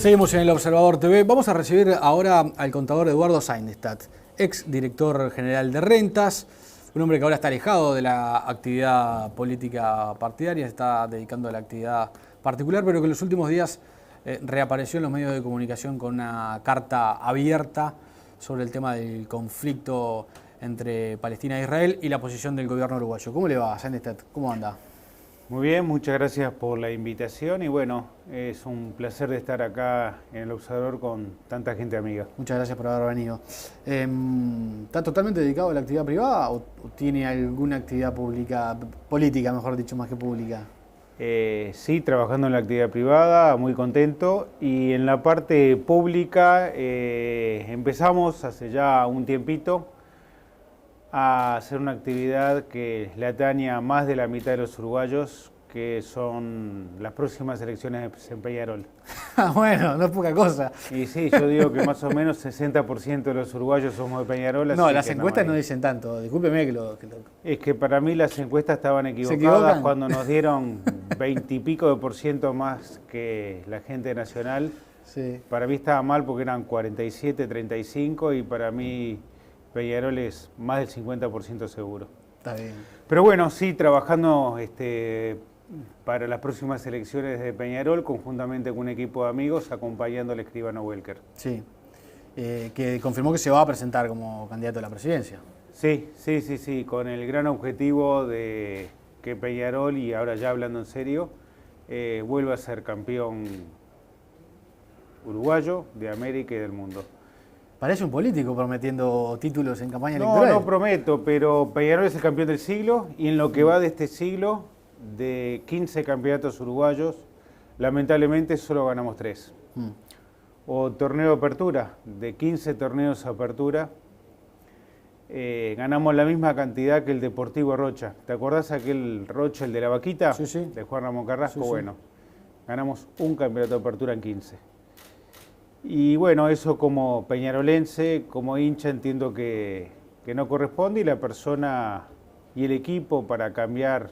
Seguimos en El Observador TV. Vamos a recibir ahora al contador Eduardo Seidenstadt, ex director general de Rentas, un hombre que ahora está alejado de la actividad política partidaria, se está dedicando a la actividad particular, pero que en los últimos días reapareció en los medios de comunicación con una carta abierta sobre el tema del conflicto entre Palestina e Israel y la posición del gobierno uruguayo. ¿Cómo le va, Seidenstadt? ¿Cómo anda? Muy bien, muchas gracias por la invitación y bueno, es un placer de estar acá en El Observador con tanta gente amiga. Muchas gracias por haber venido. ¿Está totalmente dedicado a la actividad privada o tiene alguna actividad pública, política, mejor dicho, más que pública? Sí, trabajando en la actividad privada, muy contento. Y en la parte pública empezamos hace ya un tiempito a hacer una actividad que le atañe a más de la mitad de los uruguayos, que son las próximas elecciones en Peñarol. Bueno, no es poca cosa. Y sí, yo digo que más o menos 60% de los uruguayos somos de Peñarol. No, las encuestas no dicen tanto, discúlpeme que lo... Es que para mí las encuestas estaban equivocadas cuando nos dieron 20 y pico de % más que la gente nacional. Sí. Para mí estaba mal porque eran 47, 35 y para mí Peñarol es más del 50% seguro. Está bien. Pero bueno, sí, trabajando para las próximas elecciones de Peñarol, conjuntamente con un equipo de amigos, acompañando al escribano Welker. Sí, que confirmó que se va a presentar como candidato a la presidencia. Sí, con el gran objetivo de que Peñarol, y ahora ya hablando en serio, vuelva a ser campeón uruguayo de América y del mundo. Parece un político prometiendo títulos en campaña electoral. No prometo, pero Peñarol es el campeón del siglo y en lo que va de este siglo, de 15 campeonatos uruguayos, lamentablemente solo ganamos 3. O torneo de apertura, de 15 torneos de apertura, ganamos la misma cantidad que el Deportivo Rocha. ¿Te acordás aquel Rocha, el de la vaquita? Sí. De Juan Ramón Carrasco. Sí. Bueno, ganamos un campeonato de apertura en 15. Y bueno, eso como peñarolense, como hincha, entiendo que no corresponde y la persona y el equipo para cambiar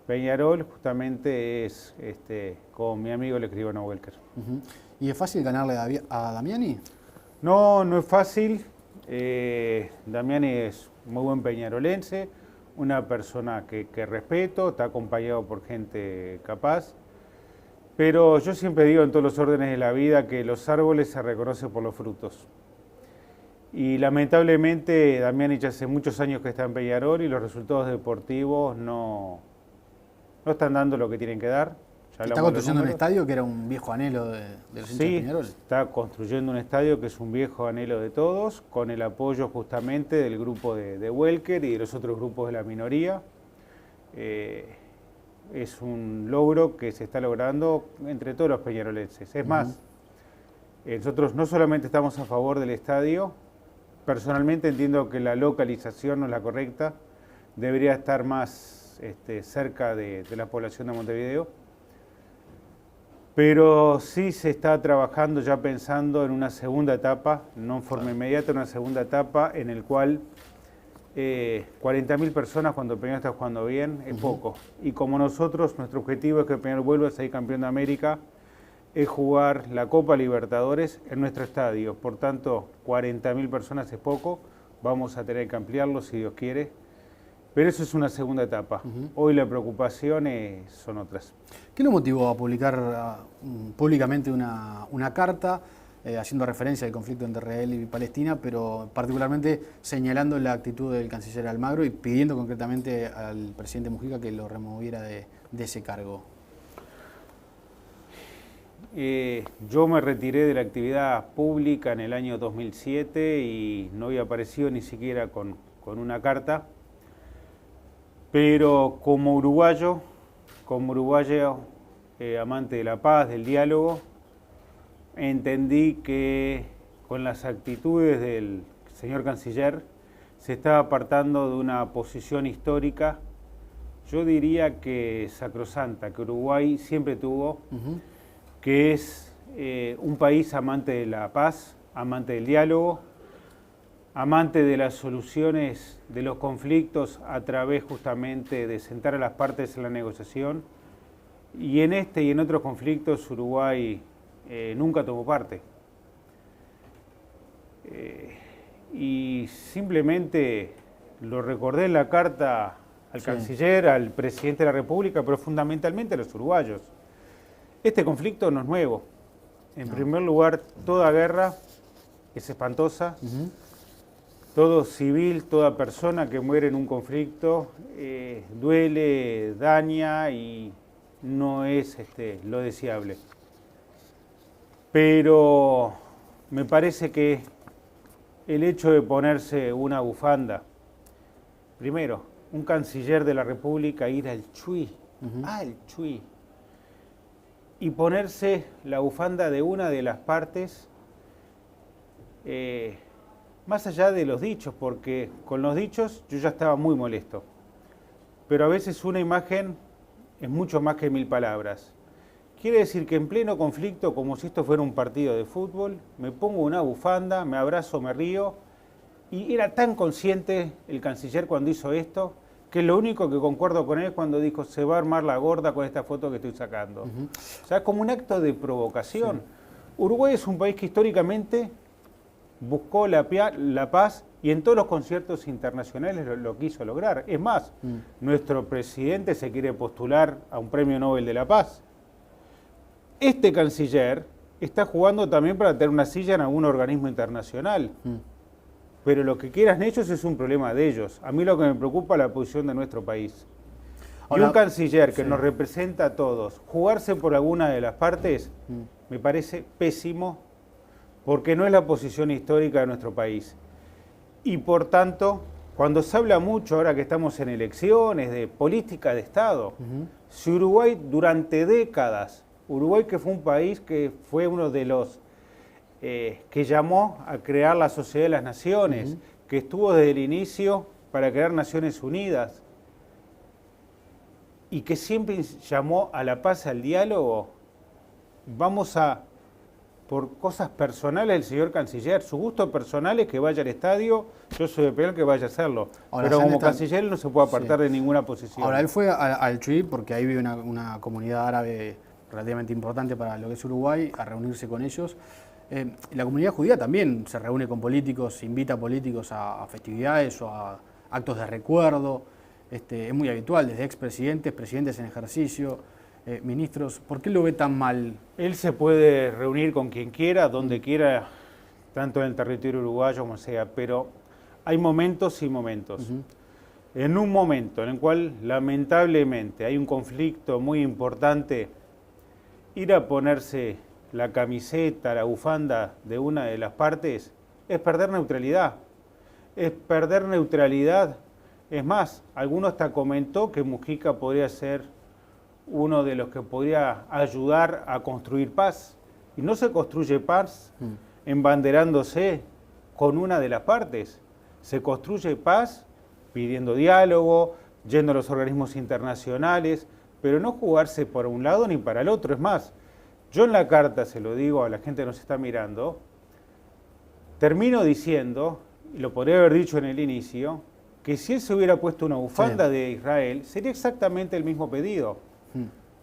Peñarol justamente es con mi amigo el escribano Welker. ¿Y es fácil ganarle a Damiani? No es fácil. Damiani es muy buen peñarolense, una persona que respeto, está acompañado por gente capaz. Pero yo siempre digo en todos los órdenes de la vida que los árboles se reconocen por los frutos. Y lamentablemente Damiani ya hace muchos años que está en Peñarol y los resultados deportivos no están dando lo que tienen que dar. ¿Está construyendo un estadio que era un viejo anhelo de los hinchas de Peñarol? Sí, está construyendo un estadio que es un viejo anhelo de todos, con el apoyo justamente del grupo de Welker y de los otros grupos de la minoría. Es un logro que se está logrando entre todos los peñarolenses. Es más, nosotros no solamente estamos a favor del estadio, personalmente entiendo que la localización no es la correcta, debería estar más cerca de la población de Montevideo, pero sí se está trabajando ya pensando en una segunda etapa, no en forma inmediata, una segunda etapa en el cual 40.000 personas cuando Peñarol está jugando bien es poco. Y como nosotros, nuestro objetivo es que Peñarol vuelva a ser campeón de América, es jugar la Copa Libertadores en nuestro estadio. Por tanto, 40.000 personas es poco, vamos a tener que ampliarlo si Dios quiere. Pero eso es una segunda etapa. Hoy la preocupación son otras. ¿Qué lo motivó a publicar públicamente una carta haciendo referencia al conflicto entre Israel y Palestina, pero particularmente señalando la actitud del canciller Almagro y pidiendo concretamente al presidente Mujica que lo removiera de ese cargo? Yo me retiré de la actividad pública en el año 2007 y no había aparecido ni siquiera con una carta, pero como uruguayo amante de la paz, del diálogo, entendí que con las actitudes del señor canciller se estaba apartando de una posición histórica, yo diría que sacrosanta, que Uruguay siempre tuvo, que es un país amante de la paz, amante del diálogo, amante de las soluciones de los conflictos a través justamente de sentar a las partes en la negociación. Y en este y en otros conflictos Uruguay nunca tomó parte. Y simplemente lo recordé en la carta al canciller, al presidente de la República, pero fundamentalmente a los uruguayos. Este conflicto no es nuevo. En primer lugar, toda guerra es espantosa. Todo civil, toda persona que muere en un conflicto duele, daña y no es lo deseable. Pero me parece que el hecho de ponerse una bufanda, primero, un canciller de la República ir al Chuy, y ponerse la bufanda de una de las partes, más allá de los dichos, porque con los dichos yo ya estaba muy molesto, pero a veces una imagen es mucho más que 1000 palabras. Quiere decir que en pleno conflicto, como si esto fuera un partido de fútbol, me pongo una bufanda, me abrazo, me río, y era tan consciente el canciller cuando hizo esto, que lo único que concuerdo con él es cuando dijo, se va a armar la gorda con esta foto que estoy sacando. O sea, como un acto de provocación. Sí. Uruguay es un país que históricamente buscó la paz y en todos los conciertos internacionales lo quiso lograr. Es más, nuestro presidente se quiere postular a un premio Nobel de la Paz. Este canciller está jugando también para tener una silla en algún organismo internacional. Pero lo que quieran ellos es un problema de ellos. A mí lo que me preocupa es la posición de nuestro país. Ahora, y un canciller que nos representa a todos, jugarse por alguna de las partes, me parece pésimo, porque no es la posición histórica de nuestro país. Y por tanto, cuando se habla mucho, ahora que estamos en elecciones, de política de Estado, si Uruguay durante décadas, Uruguay que fue un país que fue uno de los que llamó a crear la Sociedad de las Naciones, que estuvo desde el inicio para crear Naciones Unidas y que siempre llamó a la paz, al diálogo, vamos a, por cosas personales del señor canciller, su gusto personal es que vaya al estadio, yo soy de Peñarol que vaya a hacerlo, ahora, pero como canciller él no se puede apartar de ninguna posición. Ahora, él fue al Chuy porque ahí vive una comunidad árabe relativamente importante para lo que es Uruguay, a reunirse con ellos. La comunidad judía también se reúne con políticos, invita a políticos a festividades o a actos de recuerdo. Es muy habitual, desde expresidentes, presidentes en ejercicio, ministros. ¿Por qué lo ve tan mal? Él se puede reunir con quien quiera, donde quiera, tanto en el territorio uruguayo como sea, pero hay momentos y momentos. En un momento en el cual lamentablemente hay un conflicto muy importante, ir a ponerse la camiseta, la bufanda de una de las partes, es perder neutralidad. Es perder neutralidad. Es más, alguno hasta comentó que Mujica podría ser uno de los que podría ayudar a construir paz. Y no se construye paz embanderándose con una de las partes. Se construye paz pidiendo diálogo, yendo a los organismos internacionales, pero no jugarse por un lado ni para el otro. Es más, yo en la carta, se lo digo a la gente que nos está mirando, termino diciendo, y lo podría haber dicho en el inicio, que si él se hubiera puesto una bufanda de Israel, sería exactamente el mismo pedido.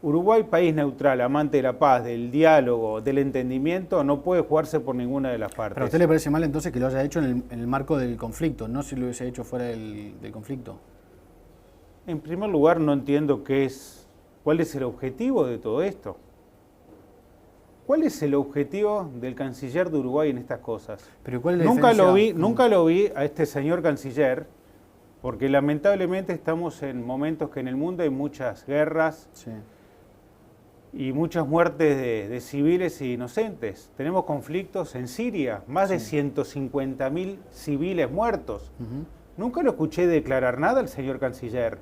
Uruguay, país neutral, amante de la paz, del diálogo, del entendimiento, no puede jugarse por ninguna de las partes. ¿Pero a usted le parece mal entonces que lo haya hecho en el marco del conflicto, no si lo hubiese hecho fuera del conflicto? En primer lugar, no entiendo cuál es el objetivo de todo esto. ¿Cuál es el objetivo del canciller de Uruguay en estas cosas? ¿Pero cuál es la diferencia? Nunca lo vi a este señor canciller, porque lamentablemente estamos en momentos que en el mundo hay muchas guerras y muchas muertes de civiles e inocentes. Tenemos conflictos en Siria, más de 150.000 civiles muertos. Nunca lo escuché declarar nada al señor canciller.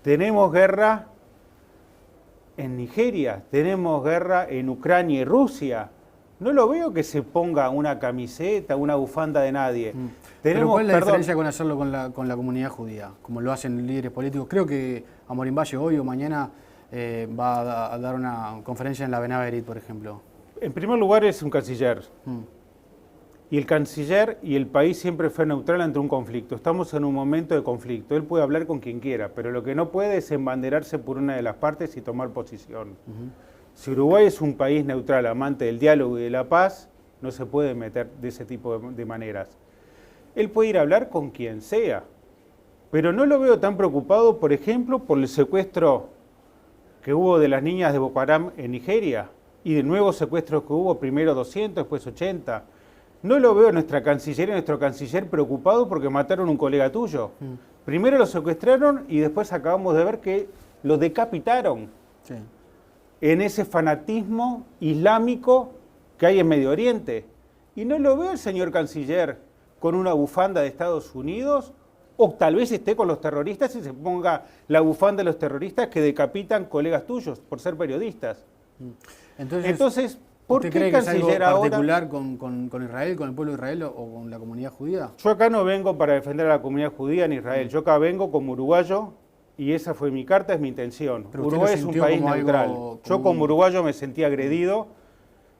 Tenemos guerra en Nigeria, tenemos guerra en Ucrania y Rusia. No lo veo que se ponga una camiseta, una bufanda de nadie. ¿Pero cuál es la diferencia con hacerlo con la comunidad judía, como lo hacen líderes políticos? Creo que Amorim Valle hoy o mañana va a dar una conferencia en la Benaverit, por ejemplo. En primer lugar es un canciller. Y el canciller y el país siempre fue neutral ante un conflicto. Estamos en un momento de conflicto. Él puede hablar con quien quiera, pero lo que no puede es embanderarse por una de las partes y tomar posición. Si Uruguay es un país neutral, amante del diálogo y de la paz, no se puede meter de ese tipo de maneras. Él puede ir a hablar con quien sea, pero no lo veo tan preocupado, por ejemplo, por el secuestro que hubo de las niñas de Boko Haram en Nigeria y de nuevos secuestros que hubo, primero 200, después 80. No lo veo nuestra canciller y nuestro canciller preocupado porque mataron a un colega tuyo. Primero lo secuestraron y después acabamos de ver que lo decapitaron. Sí. En ese fanatismo islámico que hay en Medio Oriente. Y no lo veo el señor canciller con una bufanda de Estados Unidos, o tal vez esté con los terroristas y se ponga la bufanda de los terroristas que decapitan colegas tuyos por ser periodistas. Entonces ¿por qué cree el que es algo canciller ahora particular con Israel, con el pueblo de Israel o con la comunidad judía? Yo acá no vengo para defender a la comunidad judía en Israel, yo acá vengo como uruguayo y esa fue mi carta, es mi intención. Uruguay es un país neutral. Yo como uruguayo me sentí agredido,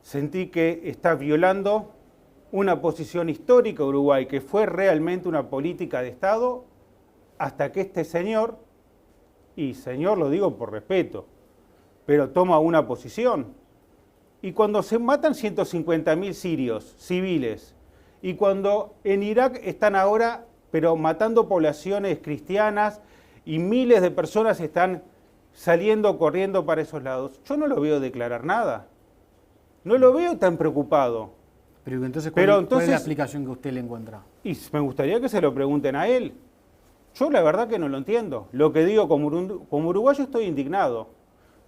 sentí que está violando una posición histórica de Uruguay, que fue realmente una política de Estado, hasta que este señor, y señor lo digo por respeto, pero toma una posición. Y cuando se matan 150.000 sirios, civiles, y cuando en Irak están ahora, pero matando poblaciones cristianas, y miles de personas están saliendo, corriendo para esos lados, yo no lo veo declarar nada. No lo veo tan preocupado. Pero entonces, ¿cuál es la explicación que usted le encuentra? Y me gustaría que se lo pregunten a él. Yo la verdad que no lo entiendo. Lo que digo, como uruguayo estoy indignado.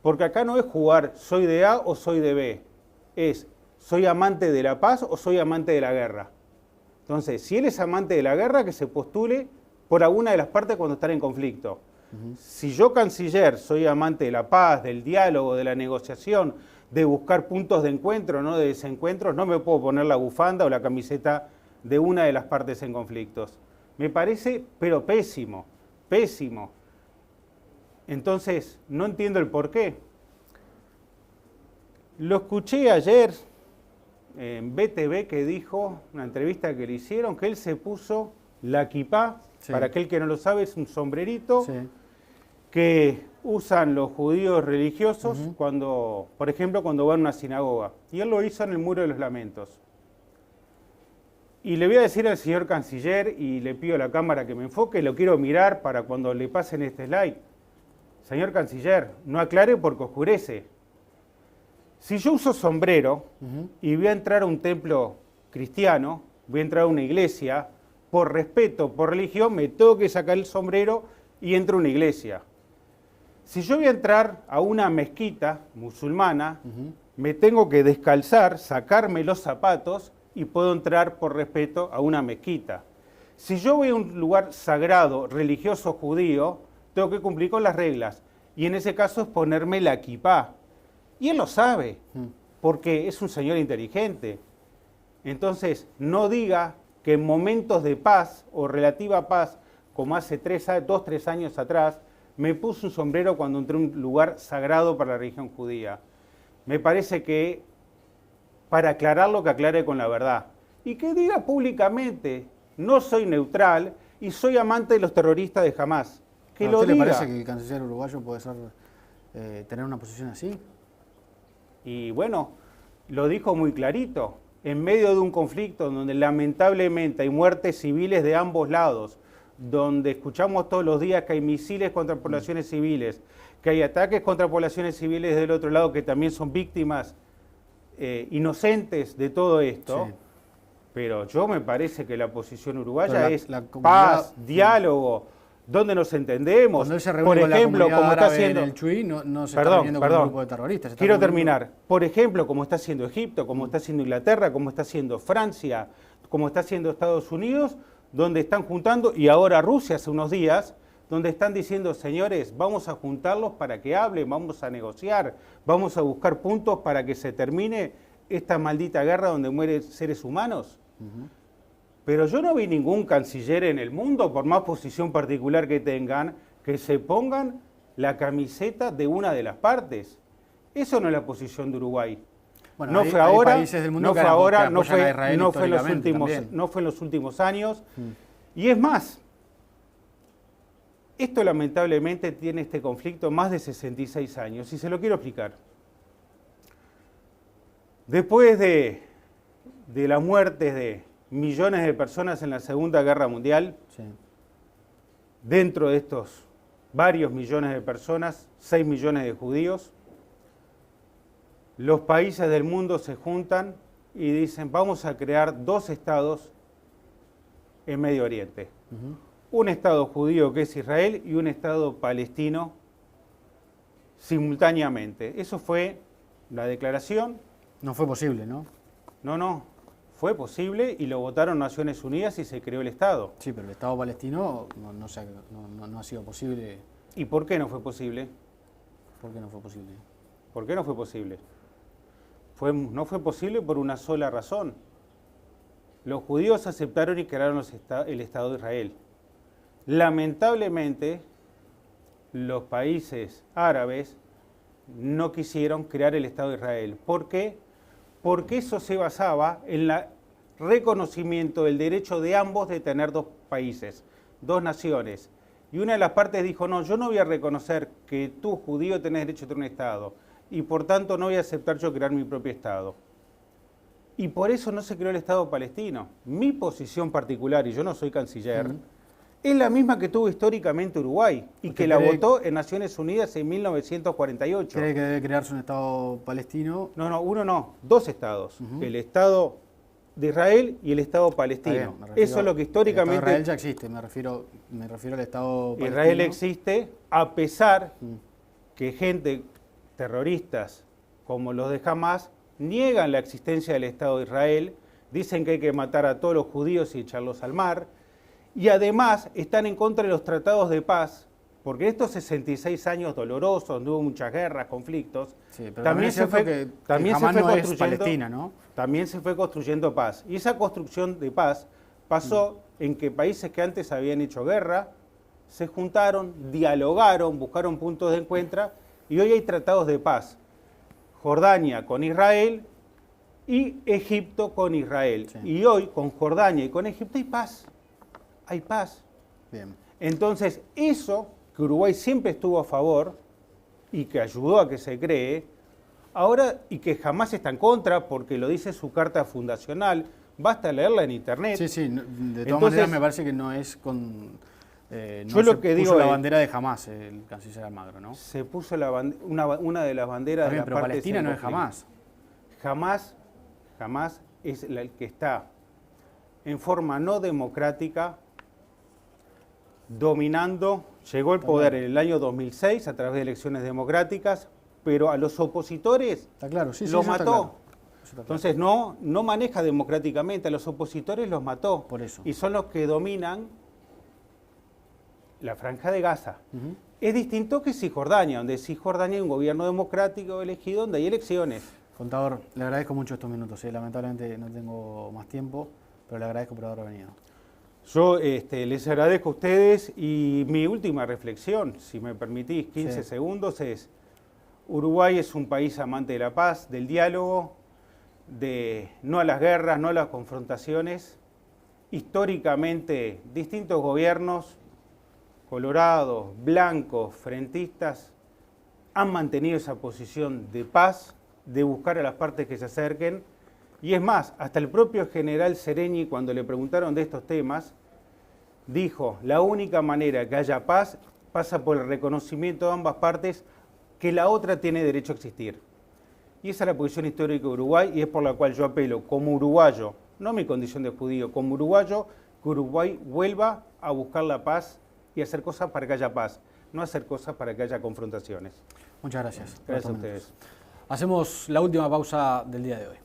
Porque acá no es jugar soy de A o soy de B. Es soy amante de la paz o soy amante de la guerra. Entonces, si él es amante de la guerra, que se postule por alguna de las partes cuando están en conflicto. Si yo, canciller, soy amante de la paz, del diálogo, de la negociación, de buscar puntos de encuentro, no de desencuentros, no me puedo poner la bufanda o la camiseta de una de las partes en conflictos. Me parece, pero pésimo, pésimo. Entonces, no entiendo el por qué. Lo escuché ayer en BTV que dijo, una entrevista que le hicieron, que él se puso la kipá, sí. Para aquel que no lo sabe, es un sombrerito, sí, que usan los judíos religiosos cuando, por ejemplo, cuando van a una sinagoga. Y él lo hizo en el Muro de los Lamentos. Y le voy a decir al señor canciller, y le pido a la cámara que me enfoque, lo quiero mirar para cuando le pasen este slide. Señor canciller, no aclare porque oscurece. Si yo uso sombrero y voy a entrar a un templo cristiano, voy a entrar a una iglesia, por respeto, por religión, me tengo que sacar el sombrero y entro a una iglesia. Si yo voy a entrar a una mezquita musulmana, me tengo que descalzar, sacarme los zapatos y puedo entrar por respeto a una mezquita. Si yo voy a un lugar sagrado, religioso, judío, tengo que cumplir con las reglas. Y en ese caso es ponerme la kipá. Y él lo sabe, porque es un señor inteligente. Entonces, no diga que en momentos de paz o relativa paz, como hace 2-3 años atrás, me puse un sombrero cuando entré a un lugar sagrado para la religión judía. Me parece que, para aclararlo, que aclare con la verdad. Y que diga públicamente, no soy neutral y soy amante de los terroristas de Hamás. Que lo diga. ¿A usted le parece que el canciller uruguayo puede tener una posición así? Y bueno, lo dijo muy clarito. En medio de un conflicto donde lamentablemente hay muertes civiles de ambos lados, donde escuchamos todos los días que hay misiles contra poblaciones civiles, que hay ataques contra poblaciones civiles del otro lado que también son víctimas inocentes de todo esto, sí. Pero yo me parece que la posición uruguaya es paz, diálogo, donde nos entendemos. Cuando él se reúne por ejemplo, como está haciendo en el Chuy, no se está reuniendo con un grupo de terroristas. Quiero terminar. Por ejemplo, como está haciendo Egipto, como está haciendo Inglaterra, como está haciendo Francia, como está haciendo Estados Unidos, donde están juntando, y ahora Rusia hace unos días, donde están diciendo, señores, vamos a juntarlos para que hablen, vamos a negociar, vamos a buscar puntos para que se termine esta maldita guerra donde mueren seres humanos. Pero yo no vi ningún canciller en el mundo, por más posición particular que tengan, que se pongan la camiseta de una de las partes. Eso no es la posición de Uruguay. Bueno, no fue ahora, no fue ahora, no fue en los últimos años. Y es más, esto lamentablemente tiene este conflicto más de 66 años, y se lo quiero explicar. Después de la muerte de millones de personas en la Segunda Guerra Mundial, Sí. dentro de estos varios millones de personas, 6 millones de judíos, los países del mundo se juntan y dicen, vamos a crear 2 estados en Medio Oriente. Un estado judío que es Israel y un estado palestino simultáneamente. Eso fue la declaración. No fue posible, ¿no? No, fue posible y lo votaron Naciones Unidas y se creó el Estado. Sí, pero el Estado palestino no ha sido posible. ¿Y por qué no fue posible? ¿Por qué no fue posible? ¿Por qué no fue posible? No fue posible por una sola razón. Los judíos aceptaron y crearon el Estado de Israel. Lamentablemente, los países árabes no quisieron crear el Estado de Israel. ¿Por qué? Porque eso se basaba en el reconocimiento del derecho de ambos de tener 2 países, 2 naciones. Y una de las partes dijo, no, yo no voy a reconocer que tú, judío, tenés derecho a tener un Estado. Y por tanto no voy a aceptar yo crear mi propio Estado. Y por eso no se creó el Estado palestino. Mi posición particular, y yo no soy canciller, es la misma que tuvo históricamente Uruguay y que la votó en Naciones Unidas en 1948. ¿Cree que debe crearse un Estado palestino? No, 2 estados. El Estado de Israel y el Estado palestino. Bien, eso es lo que históricamente... El Estado de Israel ya existe, me refiero al Estado palestino. Israel existe a pesar que gente terroristas como los de Hamas niegan la existencia del Estado de Israel, dicen que hay que matar a todos los judíos y echarlos al mar, y además están en contra de los tratados de paz, porque estos 66 años dolorosos, donde hubo muchas guerras, conflictos, sí, pero también se fue construyendo Palestina, ¿no? También se fue construyendo paz. Y esa construcción de paz pasó en que países que antes habían hecho guerra se juntaron, dialogaron, buscaron puntos de encuentro, y hoy hay tratados de paz. Jordania con Israel y Egipto con Israel. Sí. Y hoy con Jordania y con Egipto hay paz. Hay paz. Bien. Entonces, eso que Uruguay siempre estuvo a favor y que ayudó a que se cree, ahora, y que jamás está en contra porque lo dice su carta fundacional, basta leerla en internet. Sí, de todas maneras me parece que no es con... yo lo que digo la bandera de Hamás, el canciller Almagro, ¿no? Se puso una de las banderas de la pero Palestina no es Hamás. Hamás es el que está en forma no democrática dominando, llegó al poder en el año 2006 a través de elecciones democráticas, pero a los opositores los mató. Entonces no maneja democráticamente, a los opositores los mató. Por eso. Y son los que dominan la Franja de Gaza. Es distinto que Cisjordania, donde Cisjordania hay un gobierno democrático elegido, donde hay elecciones. Contador, le agradezco mucho estos minutos. Lamentablemente no tengo más tiempo, pero le agradezco por haber venido. Yo les agradezco a ustedes y mi última reflexión, si me permitís 15 segundos, es Uruguay es un país amante de la paz, del diálogo, de no a las guerras, no a las confrontaciones. Históricamente, distintos gobiernos, colorados, blancos, frentistas, han mantenido esa posición de paz, de buscar a las partes que se acerquen. Y es más, hasta el propio general Sereñi, cuando le preguntaron de estos temas, dijo, la única manera que haya paz pasa por el reconocimiento de ambas partes que la otra tiene derecho a existir. Y esa es la posición histórica de Uruguay y es por la cual yo apelo como uruguayo, no mi condición de judío, como uruguayo, que Uruguay vuelva a buscar la paz y hacer cosas para que haya paz, no hacer cosas para que haya confrontaciones. Muchas gracias. Gracias a ustedes. Hacemos la última pausa del día de hoy.